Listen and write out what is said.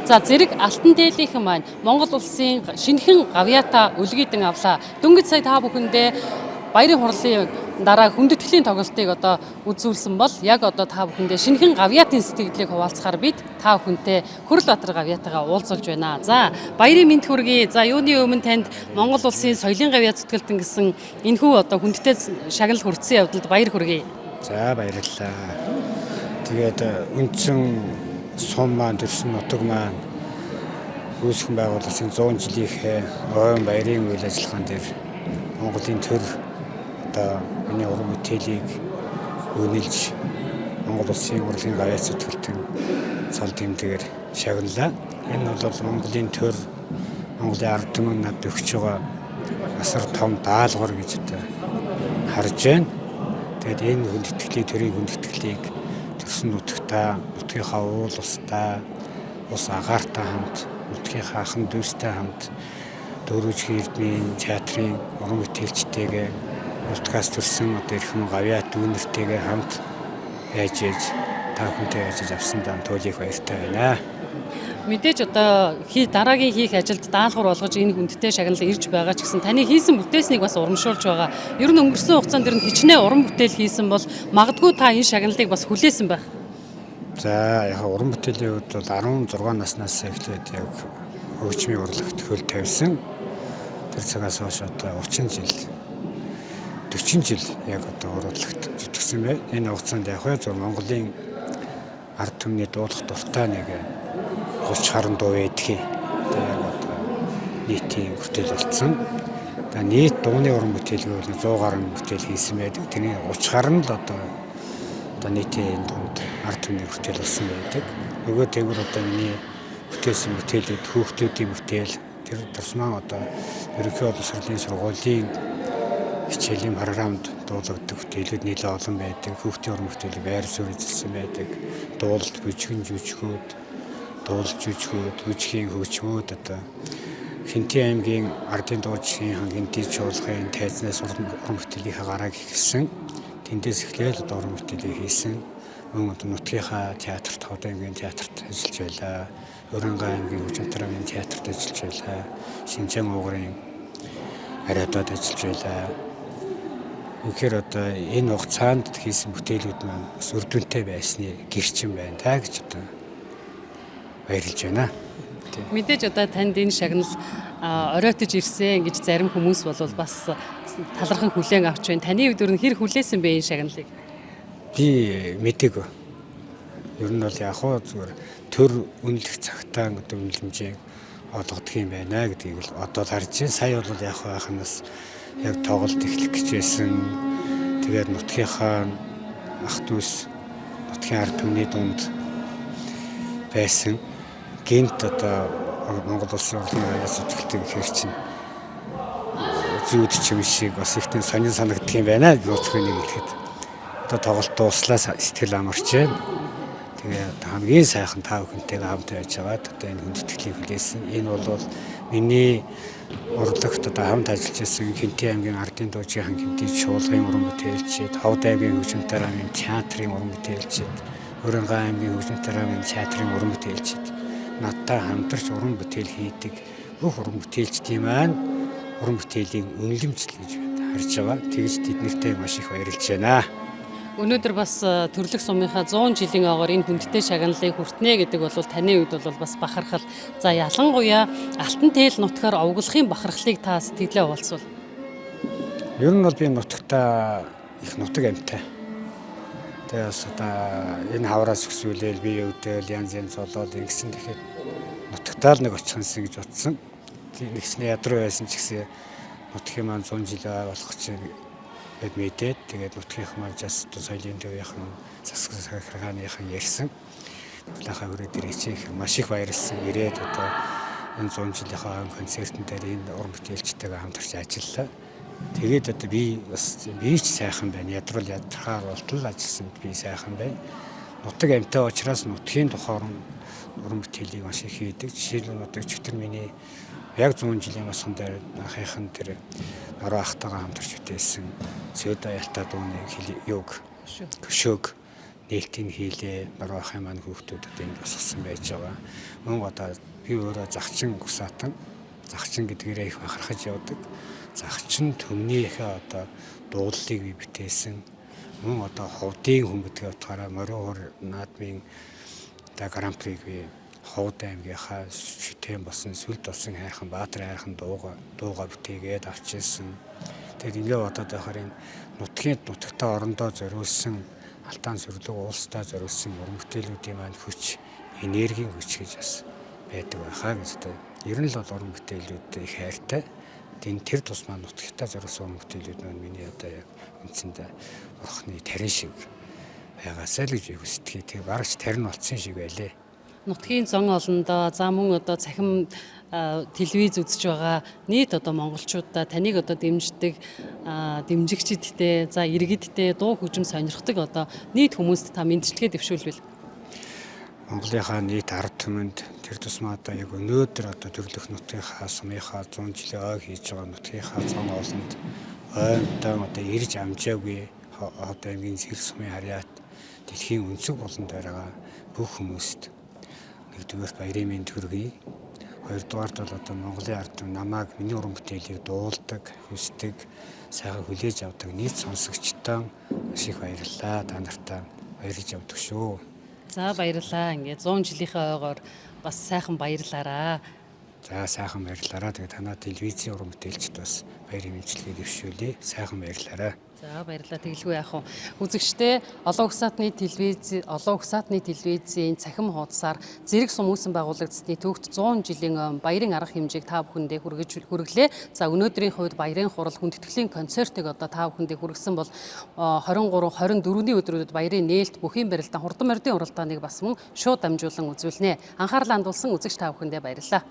За зэрэг Алтан дээлийнхэн маань Монгол улсын шинэхэн гавьяатаа үлгийдэн авлаа. Дөнгөж сая та бүхэндээ баярын хурлын дараа хүндэтгэлийн тоглолтыг одоо үзүүлсэн бол яг одоо та бүхэндээ шинэхэн гавьяатын сэтгэлдлийг хуваалцахаар бид та бүхэнтэй Хөрөлбаатар гавьяатайгаа уулзалж байна. За баярын мэнд хүргэе. За юуны өмнө танд Монгол улсын соёлын гавьяа зүтгэлтэн гэсэн энэхүү одоо хүндтэй шагнал хүртсэн явдалд баяр хүргэе. За баярлалаа. Тэгээд үндсэн сум маань төрсөн нутаг маань үүсгэн байгуулсан 100 жилийнхээ ойн баярын үйл ажиллагаан дээр Монголын төр одоо миний уран бүтээлийг үнэлж Монгол улсын урлагийн гавьяа зүтгэлтэн цал тэмдгээр шагналаа. Энэ бол Монголын төр, Монголын ард түмэн над өгч байгаа асар том даалгавар гэж одоо харж байна. Тэгээд энэ хүндэтгэлийг, төрийн хүндэтгэлийг төрсөн нутагтаа, нутгийнхаа уул устай, ус агаартай хамт, нутгийнхаа ахан дүүстэй хамт дөрвөжгийн эрдмийн театрын уран бүтээлчтэйгээ нутгаас төрсэн одоо эрхэм гавьяа дүүнэртэйгээ хамт байж та бүхэнтэй ажиллаж авсандаа туйлыг баяртай байна. Мэдээж одоо дараагийн хийх ажилд даалгавар болгож энэ хүндтэй шагнал ирж байгаа ч гэсэн таны хийсэн бүтээснийг бас урамшуулж байгаа. Ер нь өнгөрсөн хугацаанд ер нь хичнээн уран бүтээл хийсэн бол магадгүй та энэ шагналыг бас хүлээсэн байх. За яг уран бүтээлийн хувьд бол 16 наснаас эхлээд яг хөгжмийн урлагт хөл тавьсан. Тэр цагаас хойш одоо 30 жил 40 жил яг одоо урлагт зүтгэсэн байна. Энэ хугацаанд яг зөв Монголын ард түмний дуулах дуртай нэг 30 гаруй дуу байдгийг яг одоо нийтийн бүтээл болсон. За нийт дууны уран бүтээлгүй бол 100 гаруй бүтээл хийсэн байдаг. Тэрний 30 гаруй нь л одоо нийтийн дунд ард түмний бүтээл болсон байдаг. Нөгөө тэгвэр одоо миний бүтээсэн бүтээлүүд хүүхдүүдийн бүтээл тэр тусмаа одоо ерөнхий боловсролын сургуулийн хичээлийн програмд дуулагддаг бүтээлүүд нэлээд олон байдаг. Хүүхдийн уран бүтээлийг байр суурь эзэлсэн байдаг. Дуулалт, бүжгэн, жүжигүүд, дуулж жүжигүүд, бүжгийн хөгжмүүд одоо Хинтээ аймгийн ардын дуучин хан Гинтий чуулгын тайзнаас уран бүтээлийнхээ гарааг ихэлсэн. Тэндээс эхлээд одоо уран бүтээлийг хийсэн. Мөн одоо нутгийнхаа театрт, Ховд аймгийн театрт ажиллаж байлаа. Өрөнгө аймгийн Хүчинтаргийн театрт ажиллаж байлаа. Шинжаан уугарын ариадад ажиллаж байлаа. Үнэхээр одоо энэ хугацаанд хийсэн бүтээлүүд маань бас үр дүнтэй байсны гэрчин байна та гэж одоо баярлж байна. Мэдээж одоо танд энэ шагнал оройтож ирсэн гэж зарим хүмүүс бол бас талархан хүлээн авч байна. Таны хувьд хэр хүлээсэн бэ энэ шагналыг? Би мэдээгүй. Ер нь бол яг хоо зүгээр төр үнэлэх цагтаа одоо үнэлэмжийг олгодог юм байна гэдгийг л одоо харж байна. Сая бол яг байхнаас яг тоглолт эхлэх гэж байсан. Тэгээд нутгийнхаа ах дүүс, нутгийн ард түмний дунд байсан. Гинт одоо Монгол улсын урлагийн гавьяа зүтгэлтэн ихэр чинь зүүд чим шиг бас ихтэй сонин санагддаг юм байна. Нууцгүй нэг ихэд одоо тоглолт дууслаа сэтгэл амарч байна. Тэгээд хамгийн сайхан та бүхэнтэйгээ хамт байж байгаа. Одоо энэ хүндэтгэлийг хүлээсэн. Энэ бол миний урлагт одоо хамт ажиллаж байсан Хинтээ аймгийн ардын дуучин хан Гинтий чуулгын уран бүтээлчид, Ховд аймгийн Хүчинтаргийн театрын уран бүтээлчид, Өрөнгө аймгийн Хүчинтаргийн театрын уран бүтээлчид надтай хамтарч уран бүтээл хийдэг бүх уран бүтээлчдийн маань уран бүтээлийн үнэлэмжл гэж харж байгаа. Тэгж тэднэртэй маш их баярлж байна. Өнөөдөр бас төрлөх сумынхаа 100 жилийн огоор энэ хүндтэй шагналыг хүртнэ гэдэг бол таны үед бол бас бахархал. За ялангуяа Алтан дээл нутгаар овоглохын бахархлыг та сэтгэлээ хуваалцвал. Ер нь бол би нутагтаа их нутаг амьтай. Тэгээс одоо энэ хавраас өсвөлээл би өвдөөл янз болоод ингэсэн гэхэд нутагтаа л нэг очихсан гэж бодсон. Нэгснээ ядруу байсан ч гэсэн нутгийн маань 100 жил болох чинь гэд мэдээд тэгээд нутгийнх маань жас одоо соёлын төвийнхэн засаг захиргааныхан ярьсан. Нутгийнхаа хүрээ дээр их маш их баярлсан. Ирээд одоо энэ 100 жилийнхаа концертын дээр энэ уран бүтээлчтэйгээ хамтарч ажиллалаа. Тэгээд одоо би ч сайхан байна. Ядрахаар болтол ажилласанд би сайхан байна. Нутаг амьтаа учраас нутгийн тухай уран бүтээлийг маш их хийдэг. Жишээлбэл одоо чөтөр миний яг 100 жилийн басхан дээр анхынхан тэр ороо ахтайгаа хамтарч бүтээсэн Цэд аялтаа дууны юг хөшөөг нээлтийг хийлээ. Баруухын маань хүүхдүүдэд энд босгосон байж байгаа. Мөн одоо би өөрөө загчин усаатан загчин гэдгээрээ их бахархаж явдаг. Загчин төмнийхээ одоо дуулалыг би бүтээсэн. Мөн одоо ховдын хүн гэдгээ утгаараа Мориор наадмын одоо гран-приг би Ховд аймгийнхаа шитээн болсон сүлд болсон хайрхан Баатар хайрхан дууга бүтээгээд авчирсан. Тэгэхээр ингээ бодоод байхаар энэ нутагтаа орондоо зориулсан алтан сүрлэг уулстай зориулсан уран бүтээлүүдийн маань хүч, энергийн хүч гэж бас байдаг байхаа гэж одоо ер нь л бол уран бүтээлүүд их хайртай. Тэр тусмаа нутагтаа зориулсан уран бүтээлүүд маань миний одоо яг үндсэндээ бурхны тарин шиг байгаасай л гэж би хүсдэг. Тэгээ барагч тарин болцсон шиг байлээ. Нутгийн зон олондоо за мөн одоо цахим телевиз үзэж байгаа нийт одоо монголчуудаа таныг одоо дэмждэг дэмжигчдтэй за иргэдтэй дуу хөгжим сонирхдаг одоо нийт хүмүүст та мэдчилгээ дэвшүүлвэл Монголынхаа нийт ард түмэнд тэр тусмаа одоо яг өнөөдөр одоо төрлөх нутгийнхаа сумынхаа 100 жилийн ой хийж байгаа нутгийнхаа зон олонд ойнтон одоо ирж амжаагүй одоо аймгийн зэрэг сумын харьяат дэлхийн өнцөг болонд байгаа бүх хүмүүст нэгдүгээр баярын мэнд хүргэе. Хоёрдугаард бол одоо Монголын ард түмэн намайг миний уран бүтээлийг дуулдаг, хүсдэг, сайхан хүлээж авдаг нийт сонсогчтой маш их баярлалаа. Та нартаа баярлаж явдаг шүү. за баярлалаа ингээд 100 жилийнхээ ойгоор бас сайхан баярлаараа. За сайхан баярлалаа. Тэгээд танаа телевизийн уран бүтээлчд бас баярын мэндчилгээ дэвшүүлье. Сайхан баярлалаа. За баярлалаа тэгэлгүй яах вэ? Үзэгчдээ Олон угсаатны телевизийн цахим хуудасаар зэрэг сум үүсгэн байгуулагдсны төвхт 100 жилийн баярын арга хэмжээг та бүхэндээ хүргэлээ. За өнөөдрийн хувьд баярын хурал хүндэтгэлийн концертыг одоо та бүхэндээ хүргэсэн бол 23, 24-ний өдрүүдэд баярын нээлт бүхийн барилдаан хурдан мордын уралдааныг бас мөн шууд дамжуулан үзүүлнэ. Анхаарлаа хандуулсан үзэгч та бүхэндээ баярлалаа.